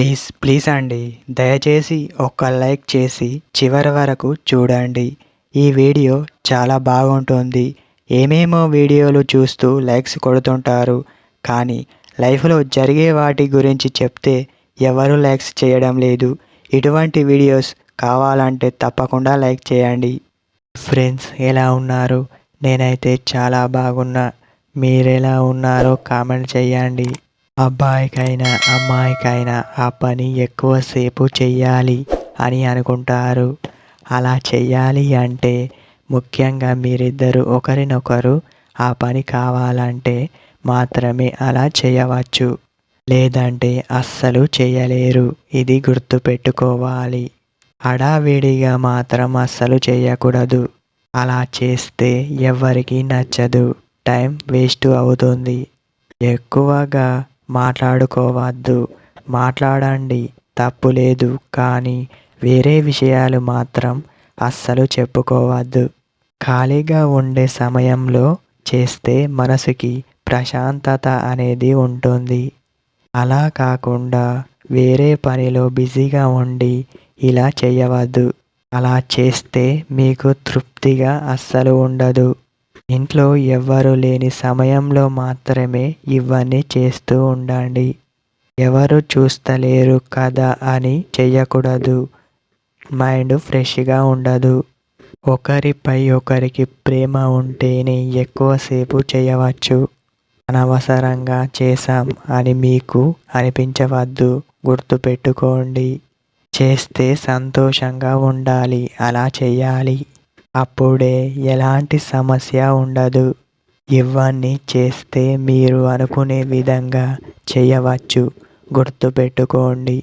Please please అండి, దయచేసి ఒక్క లైక్ చేసి చివరి వరకు చూడండి. ఈ వీడియో చాలా బాగుంటుంది. ఏమేమో వీడియోలు చూస్తూ లైక్స్ కొడుతుంటారు, కానీ లైఫ్లో జరిగే వాటి గురించి చెప్తే ఎవరు లైక్స్ చేయడం లేదు. ఇటువంటి వీడియోస్ కావాలంటే తప్పకుండా లైక్ చేయండి. ఫ్రెండ్స్, ఎలా ఉన్నారు? నేనైతే చాలా బాగున్నా. మీరెలా ఉన్నారో కామెంట్ చేయండి. అబ్బాయికైనా అమ్మాయికైనా ఆ పని ఎక్కువసేపు చెయ్యాలి అని అనుకుంటారు. అలా చెయ్యాలి అంటే ముఖ్యంగా మీరిద్దరూ ఒకరినొకరు ఆ పని కావాలంటే మాత్రమే అలా చేయవచ్చు. లేదంటే అస్సలు చేయలేరు. ఇది గుర్తుపెట్టుకోవాలి. హడావిడిగా మాత్రం అస్సలు చేయకూడదు. అలా చేస్తే ఎవ్వరికీ నచ్చదు. టైం వేస్ట్ అవుతుంది. ఎక్కువగా మాట్లాడుకోవద్దు. మాట్లాడండి, తప్పులేదు, కానీ వేరే విషయాలు మాత్రం అస్సలు చెప్పుకోవద్దు. ఖాళీగా ఉండే సమయంలో చేస్తే మనసుకి ప్రశాంతత అనేది ఉంటుంది. అలా కాకుండా వేరే పనిలో బిజీగా ఉండి ఇలా చేయవద్దు. అలా చేస్తే మీకు తృప్తిగా అస్సలు ఉండదు. ఇంట్లో ఎవ్వరూ లేని సమయంలో మాత్రమే ఇవన్నీ చేస్తూ ఉండండి. ఎవరు చూస్తలేరు కదా అని చెయ్యకూడదు. మైండ్ ఫ్రెష్గా ఉండదు. ఒకరిపై ఒకరికి ప్రేమ ఉంటేనే ఎక్కువసేపు చేయవచ్చు. అనవసరంగా చేశాం అని మీకు అనిపించవద్దు. గుర్తుపెట్టుకోండి. చేస్తే సంతోషంగా ఉండాలి. అలా చేయాలి. అప్పుడే ఎలాంటి సమస్య ఉండదు. ఇవన్నీ చేస్తే మీరు అనుకునే విధంగా చేయవచ్చు. గుర్తుపెట్టుకోండి.